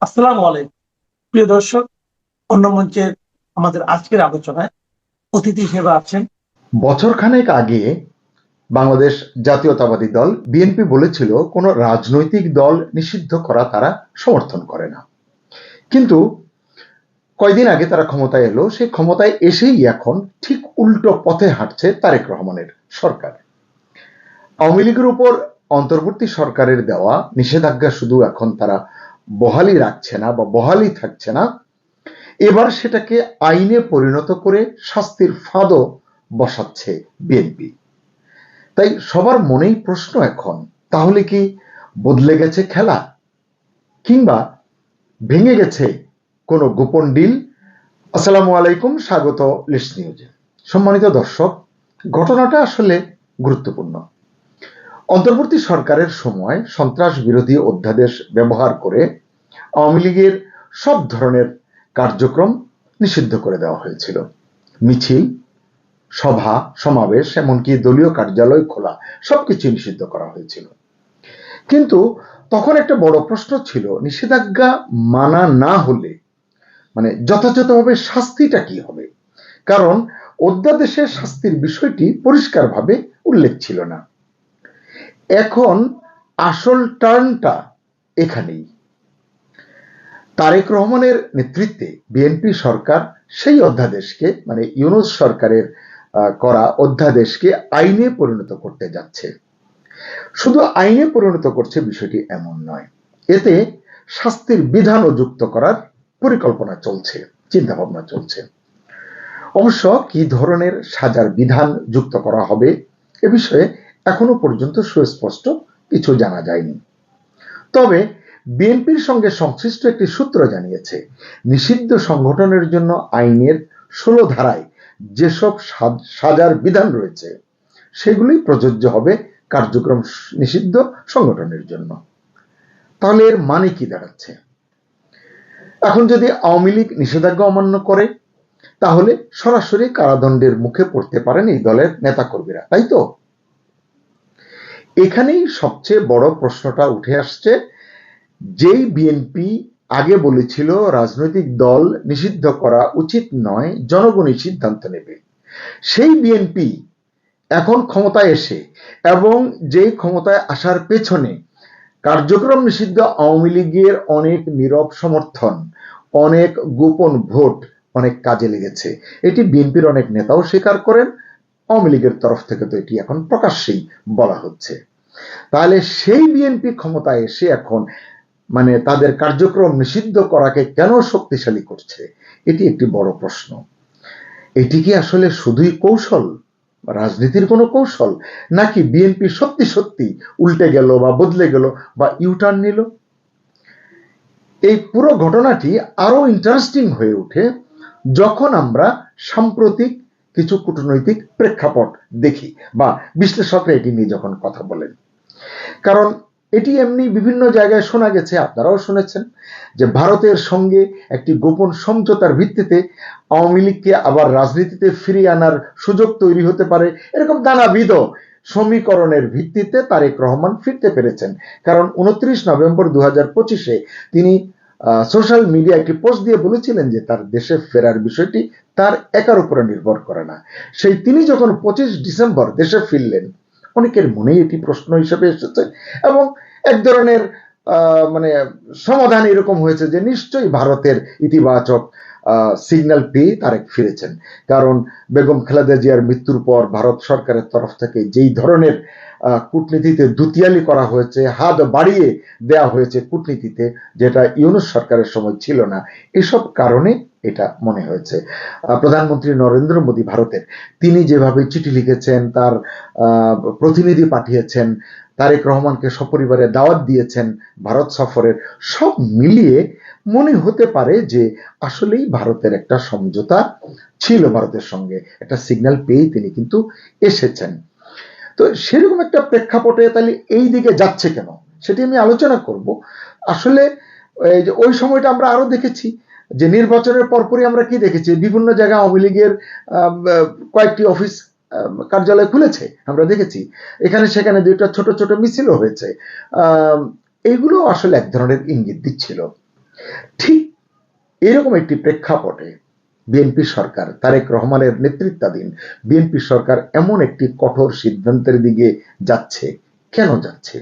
আসসালামু আলাইকুম। প্রিয় দর্শক, অন্য মঞ্চের আমাদের আজকের আলোচনায় অতিথি হিসেবে আছেন। বছরখানেক আগে বাংলাদেশ জাতীয়তাবাদী দল বিএনপি বলেছিল কোনো রাজনৈতিক দল নিষিদ্ধ করা তারা সমর্থন করে না। কিন্তু কয়দিন আগে তারা ক্ষমতায় এলো, সেই ক্ষমতায় এসেই এখন ঠিক উল্টো পথে হাঁটছে তারেক রহমানের সরকার। আওয়ামী লীগের উপর অন্তর্বর্তী সরকারের দেওয়া নিষেধাজ্ঞা শুধু এখন তারা বহালই রাখছে না বা বহালই থাকছে না, এবার সেটাকে আইনে পরিণত করে শাস্তির ফাঁদও বসাচ্ছে বিএনপি। তাই সবার মনেই প্রশ্ন এখন, তাহলে কি বদলে গেছে খেলা, কিংবা ভেঙে গেছে কোনো গোপন ডিল? আসসালামু আলাইকুম, স্বাগত লিস্ট নিউজে। সম্মানিত দর্শক, ঘটনাটা আসলে গুরুত্বপূর্ণ। অন্তর্বর্তী সরকারের সময় সন্ত্রাস বিরোধী অধ্যাদেশ ব্যবহার করে আওয়ামী লীগের সব ধরনের কার্যক্রম নিষিদ্ধ করে দেওয়া হয়েছিল। মিছিল, সভা সমাবেশ, এমনকি দলীয় কার্যালয় খোলা, সবকিছু নিষিদ্ধ করা হয়েছিল। কিন্তু তখন একটা বড় প্রশ্ন ছিল, নিষেধাজ্ঞা মানা না হলে মানে যথাযথভাবে শাস্তিটা কি হবে? কারণ অধ্যাদেশে শাস্তির বিষয়টি পরিষ্কারভাবে উল্লেখ ছিল না। এখন আসল টার্নটা এখানেই। তারেক রহমানের নেতৃত্বে বিএনপি সরকার সেই অধ্যাদেশকে, মানে ইউনূস সরকারের করা অধ্যাদেশকে আইনে পরিণত করতে যাচ্ছে। শুধু আইনে পরিণত করছে বিষয়টি এমন নয়, এতে শাস্তির বিধানও যুক্ত করার পরিকল্পনা চলছে, চিন্তা ভাবনা চলছে। অবশ্য কি ধরনের সাজার বিধান যুক্ত করা হবে এ বিষয়ে এখনো পর্যন্ত সুস্পষ্ট কিছু জানা যায়নি। তবে বিএনপির সঙ্গে সংশ্লিষ্ট একটি সূত্র জানিয়েছে, নিষিদ্ধ সংগঠনের জন্য আইনের 16 ধারায় যেসব সাজার বিধান রয়েছে সেগুলোই প্রযোজ্য হবে কার্যক্রম নিষিদ্ধ সংগঠনের জন্য। তাহলে এর মানে কি দাঁড়াচ্ছে? এখন যদি আওয়ামী লীগ নিষেধাজ্ঞা অমান্য করে, তাহলে সরাসরি কারাদণ্ডের মুখে পড়তে পারেন এই দলের নেতাকর্মীরা, তাই তো? এখানেই সবচেয়ে বড় প্রশ্নটা উঠে আসছে। যেই বিএনপি আগে বলেছিল রাজনৈতিক দল নিষিদ্ধ করা উচিত নয়, জনগণই সিদ্ধান্ত নেবে, সেই বিএনপি এখন ক্ষমতায় এসে এবং যেই ক্ষমতায় আসার পেছনে কার্যক্রম নিষিদ্ধ আওয়ামী লীগের অনেক নীরব সমর্থন, অনেক গোপন ভোট অনেক কাজে লেগেছে, এটি বিএনপির অনেক নেতাও স্বীকার করেন। আওয়ামী লীগের তরফ থেকে তো এটি এখন প্রকাশ্যেই বলা হচ্ছে। তাহলে সেই বিএনপি ক্ষমতায় এসে এখন মানে তাদের কার্যক্রম নিষিদ্ধ করাকে কেন শক্তিশালী করছে, এটি একটি বড় প্রশ্ন। এটি কি আসলে শুধুই কৌশল, রাজনীতির কোনো কৌশল, নাকি বিএনপি সত্যি সত্যি উল্টে গেল বা বদলে গেল বা ইউটার্ন নিল? এই পুরো ঘটনাটি আরো ইন্টারেস্টিং হয়ে ওঠে যখন আমরা সাম্প্রতিক কিছু কূটনৈতিক প্রেক্ষাপট দেখি বা বিশ্লেষকরা এটি নিয়ে যখন কথা বলেন। কারণ এটি এমনি বিভিন্ন জায়গায় শোনা গেছে, আপনারাও শুনেছেন, যে ভারতের সঙ্গে একটি গোপন সমঝোতার ভিত্তিতে আওয়ামী লীগকে আবার রাজনীতিতে ফিরিয়ে আনার সুযোগ তৈরি হতে পারে, এরকম নানাবিধ সমীকরণের ভিত্তিতে তারেক রহমান ফিরতে পেরেছেন। কারণ 29 নভেম্বর 2025-এ তিনি সোশ্যাল মিডিয়া একটি পোস্ট দিয়ে বলেছিলেন যে তার দেশে ফেরার বিষয়টি তার একার উপরে নির্ভর করে না। সেই তিনি যখন 25 ডিসেম্বর দেশে ফিরলেন, অনেকের মনেই এটি প্রশ্ন হিসেবে এসেছে এবং এক ধরনের মানে সমাধান এরকম হয়েছে যে নিশ্চয়ই ভারতের ইতিবাচক সিগন্যাল পেয়ে তারেক ফিরেছেন। কারণ বেগম খালেদা জিয়ার মৃত্যুর পর ভারত সরকারের তরফ থেকে যেই ধরনের কূটনীতিতে দুতিয়ালি করা হয়েছে, হাত বাড়িয়ে দেওয়া হয়েছে কূটনীতিতে, যেটা ইউনূস সরকারের সময় ছিল না, এসব কারণে এটা মনে হয়েছে। প্রধানমন্ত্রী নরেন্দ্র মোদী ভারতের, তিনি যেভাবে চিঠি লিখেছেন, তার প্রতিনিধি পাঠিয়েছেন, তারেক রহমানকে সপরিবারে দাওয়াত দিয়েছেন ভারত সফরের, সব মিলিয়ে মনে হতে পারে যে আসলেই ভারতের একটা সমঝোতা ছিল, ভারতের সঙ্গে একটা সিগন্যাল পেয়ে তিনি কিন্তু এসেছেন। তো সেরকম একটা প্রেক্ষাপটে তাহলে এই দিকে যাচ্ছে কেন, সেটি আমি আলোচনা করব। আসলে ওই সময়টা আমরা আরো দেখেছি যে নির্বাচনের পরপরই আমরা কি দেখেছি, বিভিন্ন জায়গায় আওয়ামী লীগের কয়েকটি অফিস কার্যালয় খুলেছে, আমরা দেখেছি। এখানে সেখানে দুইটা ছোট ছোট মিছিলও হয়েছে। এইগুলো আসলে এক ধরনের ইঙ্গিত দিচ্ছিল ঠিক এরকম একটি প্রেক্ষাপটে বিএনপি সরকার, তারেক রহমানের নেতৃত্বাধীন বিএনপি সরকার এমন একটি কঠোর সিদ্ধান্তের দিকে যাচ্ছে। কেন যাচ্ছে?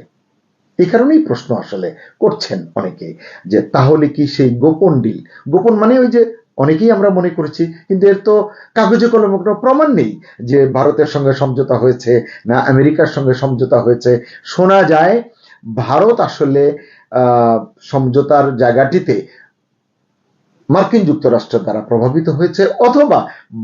এই কারণেই প্রশ্ন আসলে করছেন অনেকে, যে তাহলে কি সেই গোপন ডিল, গোপন মানে ওই যে অনেকেই আমরা মনে করেছি, কিন্তু এর তো কাগজে কলমে কোনো প্রমাণ নেই যে ভারতের সঙ্গে সমঝোতা হয়েছে না আমেরিকার সঙ্গে সমঝোতা হয়েছে। শোনা যায় ভারত আসলে সমঝোতার জায়গাটিতে মার্কিন যুক্তরাষ্ট্র দ্বারা প্রভাবিত হয়েছে, অথবা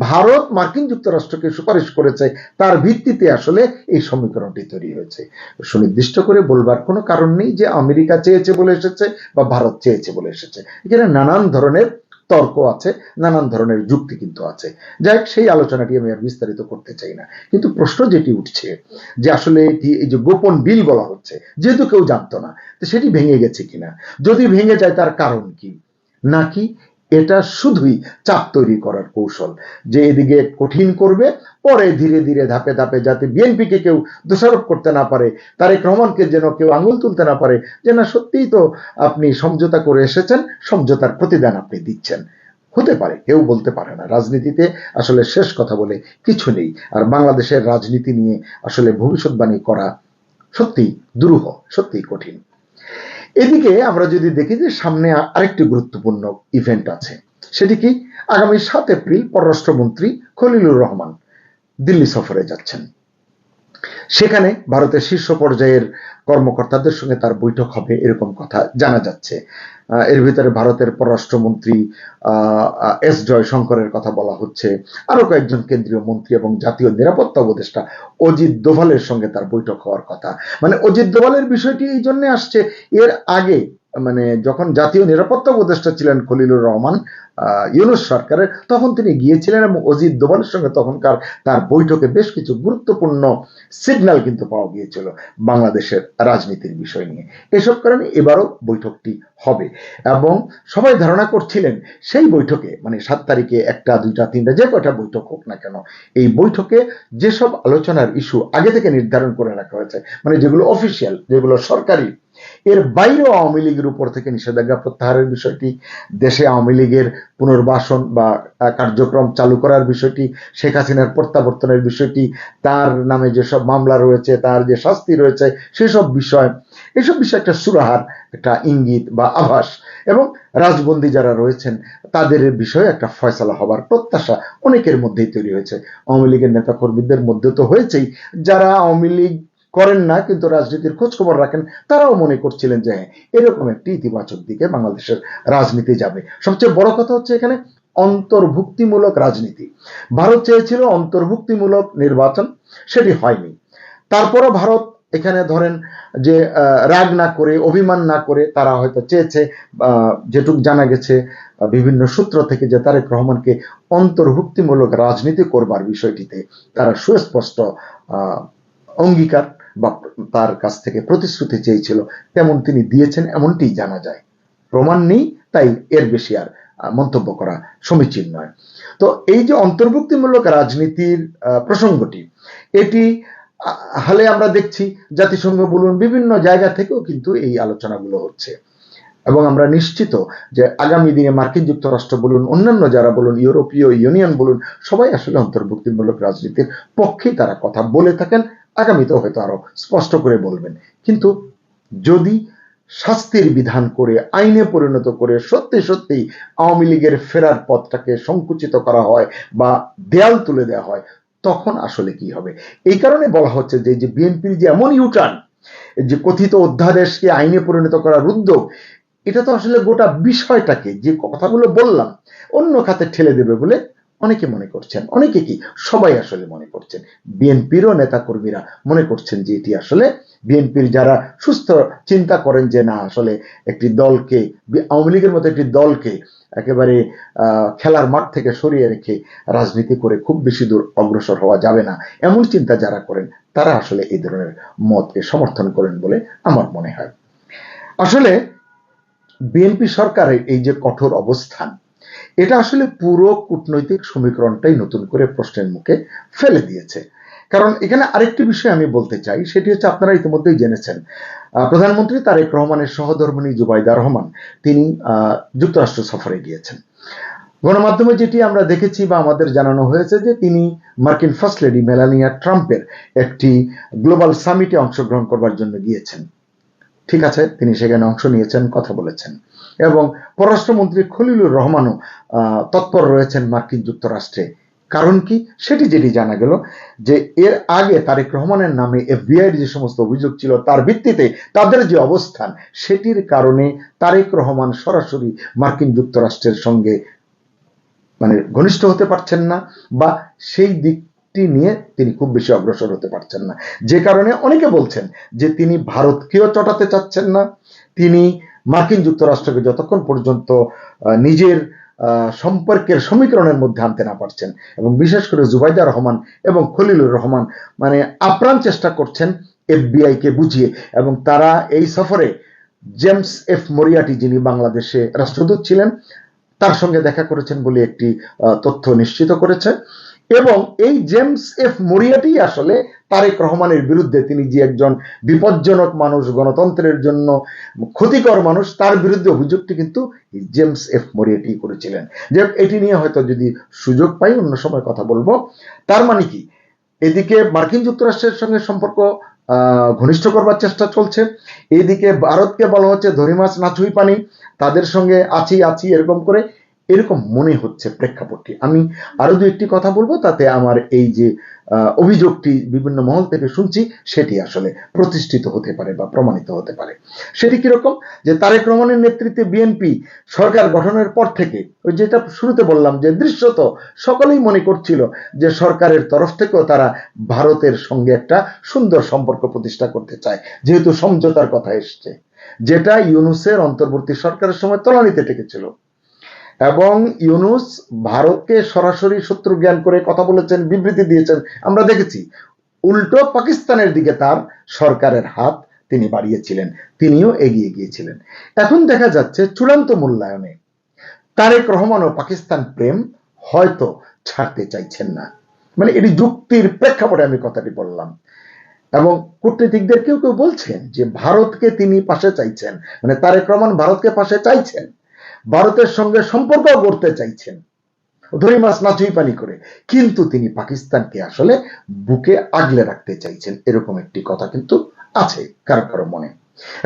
ভারত মার্কিন যুক্তরাষ্ট্রকে সুপারিশ করেছে, তার ভিত্তিতে আসলে এই সমীকরণটি তৈরি হয়েছে। সুনির্দিষ্ট করে বলবার কোনো কারণ নেই যে আমেরিকা চেয়েছে বলে এসেছে বা ভারত চেয়েছে বলে এসেছে। এখানে নানান ধরনের তর্ক আছে, নানান ধরনের যুক্তি কিন্তু আছে। যাই হোক, সেই আলোচনাটি আমি আর বিস্তারিত করতে চাই না। কিন্তু প্রশ্ন যেটি উঠছে যে আসলে এটি এই যে গোপন ডিল বলা হচ্ছে, যেহেতু কেউ জানতো না, তো সেটি ভেঙে গেছে কিনা, যদি ভেঙে যায় তার কারণ কি, নাকি এটা শুধুই চাপ তৈরি করার কৌশল, যে এদিকে কঠিন করবে, পরে ধীরে ধীরে ধাপে ধাপে যাতে বিএনপিকে কেউ দোষারোপ করতে না পারে, তারেক রহমানকে যেন কেউ আঙুল তুলতে না পারে যে না সত্যিই তো আপনি সমঝোতা করে এসেছেন, সমঝোতার প্রতিদান আপনি দিচ্ছেন। হতে পারে, কেউ বলতে পারে না। রাজনীতিতে আসলে শেষ কথা বলে কিছু নেই, আর বাংলাদেশের রাজনীতি নিয়ে আসলে ভবিষ্যৎবাণী করা সত্যি দুরূহ, সত্যি কঠিন। এদিকে আমরা যদি দেখি যে সামনে আরেকটি গুরুত্বপূর্ণ ইভেন্ট আছে, সেটি কি, আগামী 7 এপ্রিল পররাষ্ট্রমন্ত্রী খলিলুর রহমান দিল্লি সফরে যাচ্ছেন। সেখানে ভারতের শীর্ষ পর্যায়ের কর্মকর্তাদের সঙ্গে তার বৈঠক হবে এরকম কথা জানা যাচ্ছে। এর ভিতরে ভারতের পররাষ্ট্রমন্ত্রী এস জয়শঙ্করের কথা বলা হচ্ছে, আরো কয়েকজন কেন্দ্রীয় মন্ত্রী এবং জাতীয় নিরাপত্তা উপদেষ্টা অজিত দোভালের সঙ্গে তার বৈঠক হওয়ার কথা। মানে অজিত দোভালের বিষয়টি এই জন্য আসছে, এর আগে মানে যখন জাতীয় নিরাপত্তা উপদেষ্টা ছিলেন খলিলুর রহমান ইউনূস সরকারের, তখন তিনি গিয়েছিলেন এবং অজিত দোভালের সঙ্গে তখনকার তার বৈঠকে বেশ কিছু গুরুত্বপূর্ণ সিগন্যাল কিন্তু পাওয়া গিয়েছিল বাংলাদেশের রাজনীতির বিষয় নিয়ে। এসব কারণে এবারও বৈঠকটি হবে এবং সবাই ধারণা করছিলেন সেই বৈঠকে, মানে 7 তারিখে 1টা 2টা 3টা যে কয়টা বৈঠক হোক না কেন, এই বৈঠকে যেসব আলোচনার ইস্যু আগে থেকে নির্ধারণ করে রাখা হয়েছে, মানে যেগুলো অফিসিয়াল, যেগুলো সরকারি, এর বাইরেও আওয়ামী লীগের উপর থেকে নিষেধাজ্ঞা প্রত্যাহারের বিষয়টি, দেশে আওয়ামী লীগের পুনর্বাসন বা কার্যক্রম চালু করার বিষয়টি, শেখ হাসিনার প্রত্যাবর্তনের বিষয়টি, তার নামে যেসব মামলা রয়েছে, তার যে শাস্তি রয়েছে, সেসব বিষয়, এসব বিষয় একটা সুরাহার, একটা ইঙ্গিত বা আভাস, এবং রাজবন্দী যারা রয়েছেন তাদের বিষয়ে একটা ফয়সালা হবার প্রত্যাশা অনেকের মধ্যেই তৈরি হয়েছে। আওয়ামী লীগের নেতা কর্মীদের মধ্যে তো হয়েছেই, যারা আওয়ামী লীগ করেন না কিন্তু রাজনীতির খোঁজ খবর রাখেন, তারাও মনে করছিলেন যে হ্যাঁ, এরকম একটি ইতিবাচক দিকে বাংলাদেশের রাজনীতি যাবে। সবচেয়ে বড় কথা হচ্ছে এখানে অন্তর্ভুক্তিমূলক রাজনীতি। ভারত চেয়েছিল অন্তর্ভুক্তিমূলক নির্বাচন, সেটি হয়নি। তারপরও ভারত এখানে ধরেন যে রাগ না করে, অভিমান না করে, তারা হয়তো চেয়েছে, যেটুক জানা গেছে বিভিন্ন সূত্র থেকে, যে তারেক রহমানকে অন্তর্ভুক্তিমূলক রাজনীতি করবার বিষয়টিতে তারা সুস্পষ্ট অঙ্গীকার বা তার কাছ থেকে প্রতিশ্রুতি চেয়েছিল, তেমন তিনি দিয়েছেন এমনটি জানা যায়। প্রমাণ নেই, তাই এর বেশি আর মন্তব্য করা সমীচীন নয়। তো এই যে অন্তর্ভুক্তিমূলক রাজনীতির প্রসঙ্গটি, এটি হালে আমরা দেখছি জাতিসংঘ বলুন, বিভিন্ন জায়গা থেকেও কিন্তু এই আলোচনাগুলো হচ্ছে, এবং আমরা নিশ্চিত যে আগামী দিনে মার্কিন যুক্তরাষ্ট্র বলুন, অন্যান্য যারা বলুন, ইউরোপীয় ইউনিয়ন বলুন, সবাই আসলে অন্তর্ভুক্তিমূলক রাজনীতির পক্ষে তারা কথা বলে থাকেন, আগামীতেও হয়তো আরো স্পষ্ট করে বলবেন। কিন্তু যদি শাস্তির বিধান করে, আইনে পরিণত করে, সত্যি সত্যি আওয়ামী লীগের ফেরার পথটাকে সংকুচিত করা হয় বা দেয়াল তুলে দেওয়া হয়, তখন আসলে কি হবে? এই কারণে বলা হচ্ছে যে বিএনপির যে এমন ইউটার্ন, যে কথিত অধ্যাদেশকে আইনে পরিণত করার উদ্যোগ, এটা তো আসলে গোটা বিষয়টাকে, যে কথাগুলো বললাম, অন্য খাতে ঠেলে দেবে বলে অনেকে মনে করছেন। অনেকে কি, সবাই আসলে মনে করছেন, বিএনপিরও নেতা কর্মীরা মনে করছেন যে এটি আসলে বিএনপির যারা সুস্থ চিন্তা করেন যে না আসলে একটি দলকে, আওয়ামী লীগের মতো একটি দলকে একেবারে খেলার মাঠ থেকে সরিয়ে রেখে রাজনীতি করে খুব বেশি দূর অগ্রসর হওয়া যাবে না, এমন চিন্তা যারা করেন, তারা আসলে এই ধরনের মতকে সমর্থন করেন বলে আমার মনে হয়। আসলে বিএনপি সরকারের এই যে কঠোর অবস্থান, এটা আসলে পুরো কূটনৈতিক সমীকরণটাই নতুন করে প্রশ্নের মুখে ফেলে দিয়েছে। কারণ এখানে আরেকটি বিষয় আমি বলতে চাই, সেটি হচ্ছে আপনারা ইতিমধ্যেই জেনেছেন প্রধানমন্ত্রী তারেক রহমানের সহধর্মিণী জুবাইদা রহমান তিনি যুক্তরাষ্ট্র সফরে গিয়েছেন। গণমাধ্যমে যেটি আমরা দেখেছি বা আমাদের জানানো হয়েছে যে তিনি মার্কিন ফার্স্ট লেডি মেলানিয়া ট্রাম্পের একটি গ্লোবাল সামিটে অংশগ্রহণ করবার জন্য গিয়েছেন। ঠিক আছে, তিনি সেখানে অংশ নিয়েছেন, কথা বলেছেন, এবং পররাষ্ট্রমন্ত্রী খলিলুর রহমানও তৎপর রয়েছেন মার্কিন যুক্তরাষ্ট্রে। কারণ কি, সেটি যেটি জানা গেল যে এর আগে তারেক রহমানের নামে এফবিআইয়ের যে সমস্ত অভিযোগ ছিল তার ভিত্তিতে তাদের যে অবস্থান, সেটির কারণে তারেক রহমান সরাসরি মার্কিন যুক্তরাষ্ট্রের সঙ্গে মানে ঘনিষ্ঠ হতে পারছেন না, বা সেই দিকটি নিয়ে তিনি খুব বেশি অগ্রসর হতে পারছেন না, যে কারণে অনেকে বলছেন যে তিনি ভারতকেও চটাতে চাচ্ছেন না, তিনি মার্কিন যুক্তরাষ্ট্রকে যতক্ষণ পর্যন্ত নিজের সম্পর্কের সমীকরণের মধ্যে আনতে না পারছেন, এবং বিশেষ করে জুবাইদা রহমান এবং খলিলুর রহমান মানে আপ্রাণ চেষ্টা করছেন এফবিআই কে বুঝিয়ে, এবং তারা এই সফরে জেমস এফ মরিয়াটি যিনি বাংলাদেশে রাষ্ট্রদূত ছিলেন তার সঙ্গে দেখা করেছেন বলে একটি তথ্য নিশ্চিত করেছে। এবং এই জেমস এফ মরিয়াটি আসলে তারেক রহমানের বিরুদ্ধে, তিনি যে একজন বিপজ্জনক মানুষ, গণতন্ত্রের জন্য ক্ষতিকর মানুষ, তার বিরুদ্ধে অভিযোগটি কিন্তু জেমস এফ মরিয়াটি করেছিলেন। যে এটি নিয়ে হয়তো যদি সুযোগ পাই অন্য সময় কথা বলবো। তার মানে কি, এদিকে মার্কিন যুক্তরাষ্ট্রের সঙ্গে সম্পর্ক ঘনিষ্ঠ করবার চেষ্টা চলছে, এইদিকে ভারতকে বলা হচ্ছে ধরি মাছ না ছুঁই পানি, তাদের সঙ্গে আছি এরকম মনে হচ্ছে প্রেক্ষাপটটি। আমি আরো দু একটি কথা বলবো, তাতে আমার এই যে অভিযোগটি বিভিন্ন মহল থেকে শুনছি সেটি আসলে প্রতিষ্ঠিত হতে পারে বা প্রমাণিত হতে পারে। সেটি কিরকম, যে তারেক রহমানের নেতৃত্বে বিএনপি সরকার গঠনের পর থেকে, ওই যেটা শুরুতে বললাম যে দৃশ্যত সকলেই মনে করছিল যে সরকারের তরফ থেকেও তারা ভারতের সঙ্গে একটা সুন্দর সম্পর্ক প্রতিষ্ঠা করতে চায়, যেহেতু সমঝোতার কথা এসছে, যেটা ইউনূসের অন্তর্বর্তী সরকারের সময় তলানিতে টেকেছিল। এবং ইউনূস ভারতকে সরাসরি শত্রু জ্ঞান করে কথা বলেছেন, বিবৃতি দিয়েছেন, আমরা দেখেছি। উল্টো পাকিস্তানের দিকে তার সরকারের হাত তিনি বাড়িয়েছিলেন, তিনিও এগিয়ে গিয়েছিলেন। এখন দেখা যাচ্ছে চূড়ান্ত মূল্যায়নে তারেক রহমান ও পাকিস্তান প্রেম হয়তো ছাড়তে চাইছেন না। মানে এটি যুক্তির প্রেক্ষাপটে আমি কথাটি বললাম। এবং কূটনীতিকদের কেউ কেউ বলছেন যে ভারতকে তিনি পাশে চাইছেন, মানে তারেক রহমান ভারতকে পাশে চাইছেন, ভারতের সঙ্গে সম্পর্ক গড়তে চাইছেন ধরি মাছ না ছুঁই পানি করে, কিন্তু তিনি পাকিস্তানকে আসলে বুকে আগলে রাখতে চাইছেন, এরকম একটি কথা কিন্তু আছে কারো কারো মনে।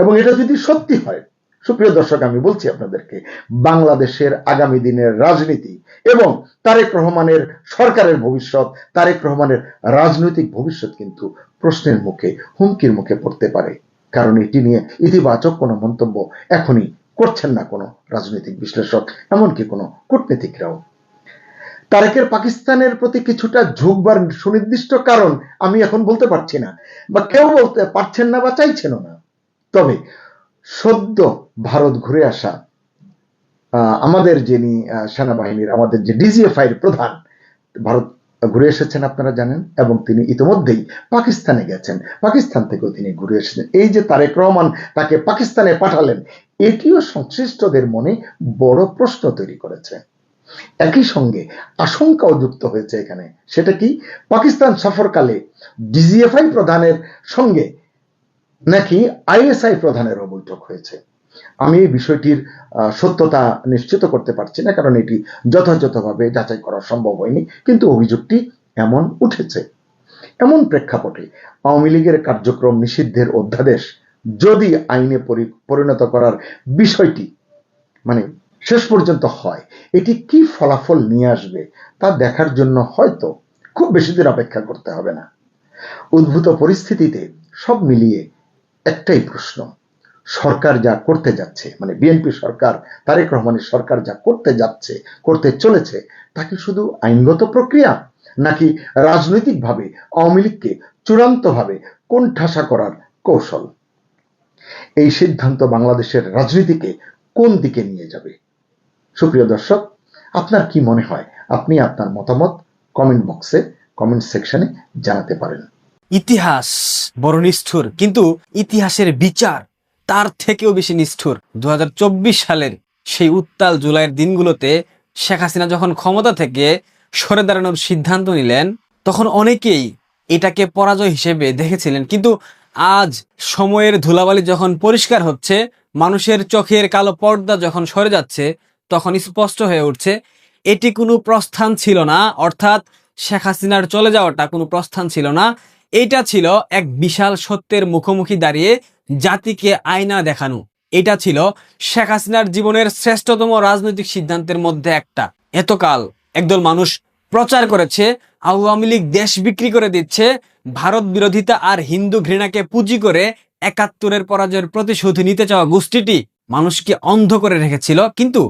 এবং এটা যদি সত্যি হয়, সুপ্রিয় দর্শক, আমি বলছি আপনাদেরকে, বাংলাদেশের আগামী দিনের রাজনীতি এবং তারেক রহমানের সরকারের ভবিষ্যৎ, তারেক রহমানের রাজনৈতিক ভবিষ্যৎ কিন্তু প্রশ্নের মুখে, হুমকির মুখে পড়তে পারে। কারণ এটি নিয়ে ইতিবাচক কোনো মন্তব্য এখনই করছেন না কোনো রাজনৈতিক বিশ্লেষক, এমনকি কোনো কূটনীতিকরাও। তারেকের পাকিস্তানের প্রতি কিছুটা ঝুঁকবার সুনির্দিষ্ট কারণ আমি এখন বলতে পারছি না, বা কেউ বলতে পারছেন না বা চাইছেনও না। তবে সদ্য ভারত ঘুরে আসা আমাদের যিনি সেনাবাহিনীর, আমাদের যে ডিজিএফআই এর প্রধান, ভারত ঘুরে এসেছেন আপনারা জানেন, এবং তিনি ইতিমধ্যেই পাকিস্তানে গেছেন, পাকিস্তান থেকেও তিনি ঘুরে এসেছেন। এই যে তারেক রহমান তাকে পাকিস্তানে পাঠালেন, এটিও সংশ্লিষ্টদের মনে বড় প্রশ্ন তৈরি করেছে। একই সঙ্গে আশঙ্কাও যুক্ত হয়েছে এখানে। সেটা কি, পাকিস্তান সফরকালে ডিজিএফআই প্রধানের সঙ্গে নাকি আইএসআই প্রধানেরও বৈঠক হয়েছে। আমি এই বিষয়টির সত্যতা নিশ্চিত করতে পারছি না, কারণ এটি যথাযথভাবে যাচাই করা সম্ভব হয়নি, কিন্তু অভিযোগটি এমন উঠেছে। এমন প্রেক্ষাপটে আওয়ামী লীগের কার্যক্রম নিষিদ্ধের অধ্যাদেশ যদি আইনে পরিণত করার বিষয়টি মানে শেষ পর্যন্ত হয়, এটি কি ফলাফল নিয়ে আসবে তা দেখার জন্য হয়তো খুব বেশি দিন অপেক্ষা করতে হবে না। উদ্ভূত পরিস্থিতিতে সব মিলিয়ে একটাই প্রশ্ন, সরকার যা করতে যাচ্ছে, মানে বিএনপি সরকার, তারেক রহমানের সরকার যা করতে যাচ্ছে, করতে চলেছে, তা কি শুধু আইনগত প্রক্রিয়া, নাকি রাজনৈতিকভাবে আওয়ামী লীগকে চূড়ান্তভাবে কোণঠাসা করার কৌশল? এই সিদ্ধান্ত বাংলাদেশের রাজনীতিকে কোন দিকে নিয়ে যাবে? সুপ্রিয় দর্শক, আপনার কি মনে হয়? আপনি আপনার মতামত কমেন্ট বক্সে, কমেন্ট সেকশনে জানাতে পারেন। ইতিহাস বড় নিষ্ঠুর, কিন্তু ইতিহাসের বিচার তার থেকেও বেশি নিষ্ঠুর। 2024 সালের সেই উত্তাল জুলাইয়ের দিনগুলোতে শেখ হাসিনা যখন ক্ষমতা থেকে সরে দাঁড়ানোর সিদ্ধান্ত নিলেন, তখন অনেকেই এটাকে পরাজয় হিসেবে দেখেছিলেন। কিন্তু আজ সময়ের ধুলাবালি যখন পরিষ্কার হচ্ছে, মানুষের চোখের কালো পর্দা যখন সরে যাচ্ছে, তখন স্পষ্ট হয়ে উঠছে এটি কোনো প্রস্থান ছিল না, অর্থাৎ শেখ হাসিনার চলে যাওয়াটা কোনো প্রস্থান ছিল না। এটা ছিল এক বিশাল সত্যের মুখোমুখি দাঁড়িয়ে জাতিকে আয়না দেখানো। এটা ছিল শেখ হাসিনার জীবনের শ্রেষ্ঠতম রাজনৈতিক সিদ্ধান্তের মধ্যে একটা। এতকাল একদল মানুষ প্রচার করেছে আওয়ামী লীগ দেশ বিক্রি করে দিচ্ছে, ভারত বিরোধিতা আর হিন্দু ঘৃণাকে পুঁজি করে ৭১-এর পরাজয়ের প্রতিশোধ নিতে চাওয়া গোষ্ঠীটি মানুষকে অন্ধ করে রেখেছিল। কিন্তু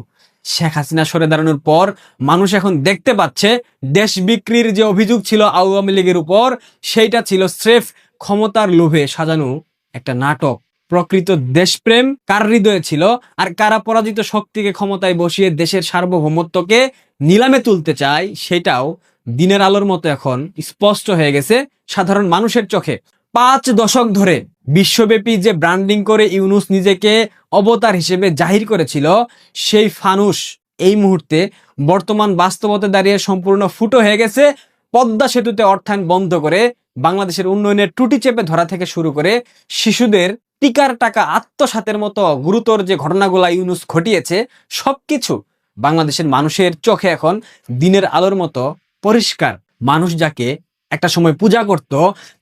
শেখ হাসিনা সরে দাঁড়ানোর পর মানুষ এখন দেখতে পাচ্ছে দেশ বিক্রির যে অভিযোগ ছিল আওয়ামী লীগের উপর, সেইটা ছিল স্রেফ ক্ষমতার লোভে সাজানো একটা নাটক। প্রকৃত দেশপ্রেম কার হৃদয়ে ছিল, আর কারা পরাজিত শক্তিকে ক্ষমতায় বসিয়ে দেশের সার্বভৌমত্বকে নিলামে তুলতে চায়, সেটাও দিনের আলোর মতো এখন স্পষ্ট হয়ে গেছে সাধারণ মানুষের চোখে। ৫ দশক ধরে বিশ্বব্যাপী যে ব্র্যান্ডিং করে ইউনূস নিজেকে অবতার হিসেবে জাহির করেছিল, সেই ফানুস এই মুহূর্তে বর্তমান বাস্তবতা দাঁড়িয়ে সম্পূর্ণ ফুটো হয়ে গেছে। পদ্মা সেতুতে অর্থায়ন বন্ধ করে বাংলাদেশের উন্নয়নের ত্রুটি চেপে ধরা থেকে শুরু করে শিশুদের টিকার টাকা আত্মসাতের মতো গুরুতর যে ঘটনাগুলা ইউনূস ঘটিয়েছে, সবকিছু বাংলাদেশের মানুষের চোখে এখন দিনের আলোর মতো পরিষ্কার। মানুষ যাকে একটা সময় পূজা করত,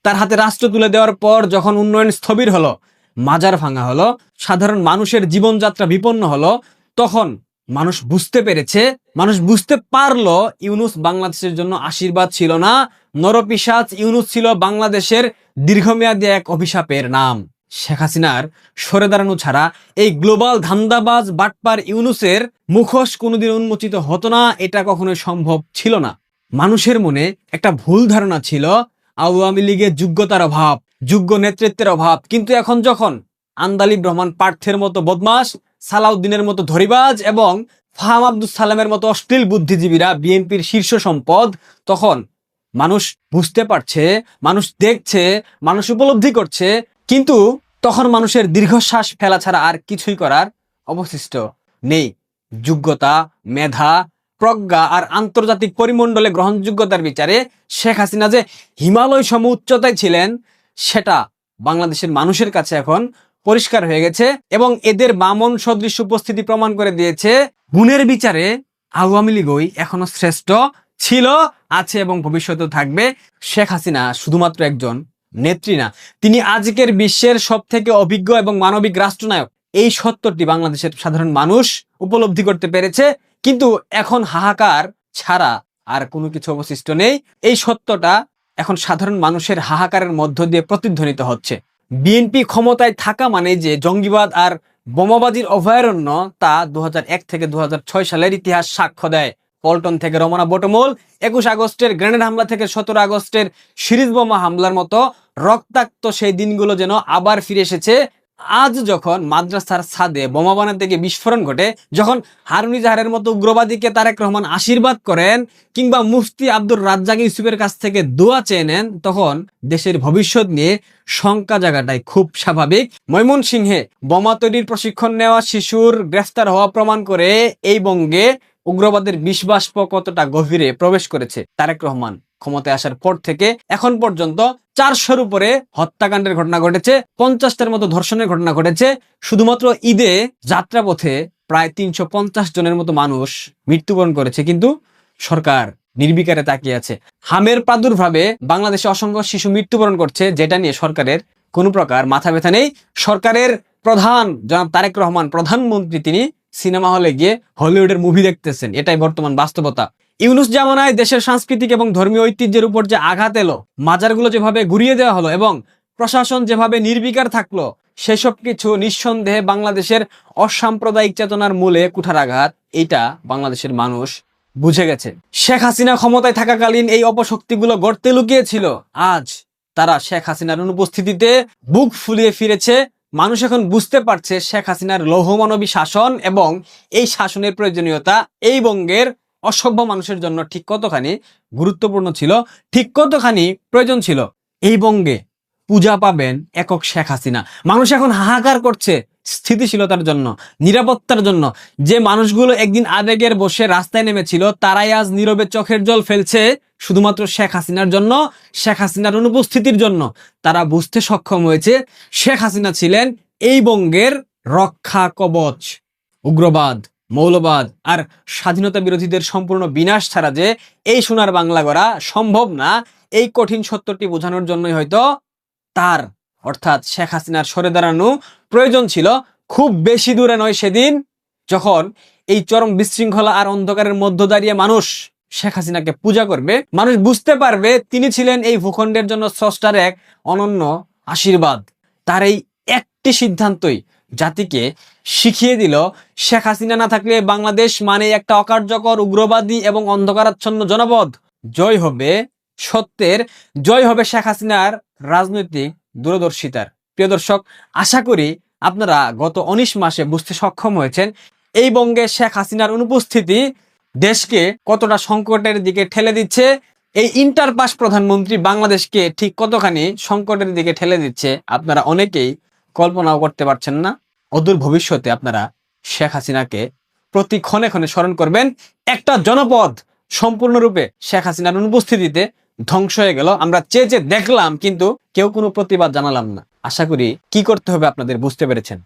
তার হাতে রাষ্ট্র তুলে দেওয়ার পর যখন উন্নয়ন স্থবির হলো, মাজার ভাঙা হলো, সাধারণ মানুষের জীবনযাত্রা বিপন্ন হলো, তখন মানুষ বুঝতে পেরেছে, মানুষ বুঝতে পারলো ইউনূস বাংলাদেশের জন্য আশীর্বাদ ছিল না, নরপিশাচ ইউনূস ছিল বাংলাদেশের দীর্ঘমেয়াদী এক অভিশাপের নাম। শেখ হাসিনার সরে দাঁড়ানো ছাড়া এই গ্লোবাল ধান্দাবাজ বাটপার ইউনূসের মুখোশ কোনোদিন উন্মোচিত হতো না, এটা কখনোই সম্ভব ছিল না। মানুষের মনে একটা ভুল ধারণা ছিল আওয়ামী লীগের যোগ্যতার অভাব, যোগ্য নেতৃত্বের অভাব। কিন্তু এখন যখন আন্দালিব রহমান পার্থের মতো বদমাস, সালাউদ্দিনের মতো ধরিবাজ এবং ফাহাম আব্দুল সালামের মতো অশ্লীল বুদ্ধিজীবীরা বিএনপির শীর্ষ সম্পদ, তখন মানুষ বুঝতে পারছে, মানুষ দেখছে, মানুষ উপলব্ধি করছে। কিন্তু তখন মানুষের দীর্ঘশ্বাস ফেলা ছাড়া আর কিছুই করার অবশিষ্ট নেই। যোগ্যতা, মেধা, প্রজ্ঞা আর আন্তর্জাতিক পরিমণ্ডলে গ্রহণযোগ্যতার বিচারে শেখ হাসিনা যে হিমালয় সম উচ্চতায় ছিলেন, সেটা বাংলাদেশের মানুষের কাছে এখন পরিষ্কার হয়ে গেছে। এবং এদের বামন সদৃশ উপস্থিতি প্রমাণ করে দিয়েছে গুণের বিচারে আওয়ামী লীগই এখনো শ্রেষ্ঠ ছিল, আছে এবং ভবিষ্যতেও থাকবে। শেখ হাসিনা শুধুমাত্র একজন নেত্রী না, তিনি আজকের বিশ্বের সব থেকে অভিজ্ঞ এবং মানবিক রাষ্ট্রনায়ক। এই সত্যটি বাংলাদেশের সাধারণ মানুষ উপলব্ধি করতে পেরেছে। কিন্তু এখন হাহাকার ছাড়া আর কোনো কিছু অবশিষ্ট নেই। এই সত্যটা এখন সাধারণ মানুষের হাহাকারের মধ্য দিয়ে প্রতিধ্বনিত হচ্ছে। বিএনপি ক্ষমতায় থাকা মানে যে জঙ্গিবাদ আর বোমাবাজির অভয়ারণ্য, তা 2001 থেকে 2006 সালের ইতিহাস সাক্ষ্য দেয়। পল্টন থেকে রমনা বটমূল, 21 আগস্টের গ্রেনেড হামলা থেকে 17 আগস্টের সিরিজ বোমা হামলার মতো রক্তাক্ত সেই দিনগুলো যেন আবার ফিরে এসেছে। আজ যখন মাদ্রাসার ছাদে বোমা বানাতে গিয়ে বিস্ফোরণ ঘটে, যখন হারুন ইজাহারের মতো উগ্রবাদীকে তারেক রহমান আশীর্বাদ করেন, কিংবা মুফতি আব্দুর রাজ্জাক ইউসুফের কাছ থেকে দোয়া চেয়ে নেন, তখন দেশের ভবিষ্যৎ নিয়ে শঙ্কা জাগাটাই খুব স্বাভাবিক। ময়মনসিংহে বোমা তৈরির প্রশিক্ষণ নেওয়া শিশুর গ্রেফতার হওয়া প্রমাণ করে এই বঙ্গে উগ্রবাদের বিষবাষ্প কতটা গভীরে প্রবেশ করেছে। তারেক রহমান ক্ষমতায় আসার পর থেকে এখন পর্যন্ত 400-র উপরে হত্যাকাণ্ডের ঘটনা ঘটেছে, 50টার মতো ধর্ষণের ঘটনা ঘটেছে। শুধুমাত্র ঈদে যাত্রাপথে প্রায় 350 জনের মতো মানুষ মৃত্যুবরণ করেছে, কিন্তু সরকার নির্বিকারে তাকিয়ে আছে। হামের প্রাদুর্ভাবে বাংলাদেশে অসংখ্য শিশু মৃত্যুবরণ করছে, যেটা নিয়ে সরকারের কোনো প্রকার মাথা ব্যথা নেই। সরকারের প্রধান জনাব তারেক রহমান, প্রধানমন্ত্রী, তিনি সিনেমা হলে গিয়ে হলিউডের মুভি দেখতেছেন, এটাই বর্তমান বাস্তবতা। ইউনূস জামানায় দেশের সাংস্কৃতিক এবং ধর্মীয় ঐতিহ্যের উপর যে আঘাত এলো, মাজারগুলো যেভাবে ঘুরিয়ে দেওয়া হলো এবং প্রশাসন যেভাবে নির্বিকার থাকলো, সেসব কিছু নিঃসন্দেহে বাংলাদেশের অসাম্প্রদায়িক চেতনার মূলে কুঠারাঘাত। এইটা বাংলাদেশের মানুষ বুঝে গেছে। শেখ হাসিনা ক্ষমতায় থাকাকালীন এই অপশক্তিগুলো গর্তে লুকিয়েছিল, আজ তারা শেখ হাসিনার অনুপস্থিতিতে বুক ফুলিয়ে ফিরেছে। মানুষ এখন বুঝতে পারছে শেখ হাসিনার লৌহমানবী শাসন এবং এই শাসনের প্রয়োজনীয়তা এই বঙ্গের অসভ্য মানুষের জন্য ঠিক কতখানি গুরুত্বপূর্ণ ছিল, ঠিক কতখানি প্রয়োজন ছিল। এই বঙ্গে পূজা পাবেন একক শেখ হাসিনা। মানুষ এখন হাহাকার করছে স্থিতিশীলতার জন্য, নিরাপত্তার জন্য। যে মানুষগুলো একদিন আবেগের বসে রাস্তায় নেমেছিল, তারাই আজ নীরবে চোখের জল ফেলছে শুধুমাত্র শেখ হাসিনার জন্য, শেখ হাসিনার অনুপস্থিতির জন্য। তারা বুঝতে সক্ষম হয়েছে শেখ হাসিনা ছিলেন এই বঙ্গের রক্ষা কবচ। উগ্রবাদ, মৌলবাদ আর স্বাধীনতা বিরোধীদের সম্পূর্ণ বিনাশ ছাড়া যে এই সোনার বাংলা গড়া সম্ভব না, এই কঠিন সত্যটি বোঝানোর জন্যই হয়তো তার অর্থাৎ শেখ হাসিনার সরে দাঁড়ানো প্রয়োজন ছিল। খুব বেশি দূরে নয় সেদিন যখন এই চরম বিশৃঙ্খলা আর অন্ধকারের মধ্য দাঁড়িয়ে মানুষ শেখ হাসিনাকে পূজা করবে, মানুষ বুঝতে পারবে তিনি ছিলেন এই ভূখণ্ডের জন্য স্রষ্টার এক অনন্য আশীর্বাদ। তার এই একটি সিদ্ধান্তই জাতিকে শিখিয়ে দিল শেখ হাসিনা না থাকলে বাংলাদেশ মানে একটা অকার্যকর, উগ্রবাদী এবং অন্ধকারাচ্ছন্ন জনপদ। জয় হবে সত্যের, জয় হবে শেখ হাসিনার রাজনৈতিক দূরদর্শিতার। প্রিয় দর্শক, আশা করি আপনারা গত 19 মাসে বুঝতে সক্ষম হয়েছেন এই বঙ্গে শেখ হাসিনার অনুপস্থিতি দেশকে কতটা সংকটের দিকে ঠেলে দিচ্ছে। এই ইন্টারপাস প্রধানমন্ত্রী বাংলাদেশকে ঠিক কতখানি সংকটের দিকে ঠেলে দিচ্ছে আপনারা অনেকেই কল্পনাও করতে পারছেন না। অদূর ভবিষ্যতে আপনারা শেখ হাসিনাকে প্রতি ক্ষণে ক্ষণে স্মরণ করবেন। একটা জনপদ সম্পূর্ণরূপে শেখ হাসিনার অনুপস্থিতিতে ধ্বংস হয়ে গেল। আমরা চেয়ে দেখলাম, কিন্তু কেউ কোনো প্রতিবাদ জানালাম না। আশা করি কি করতে হবে আপনাদের বুঝতে পেরেছেন।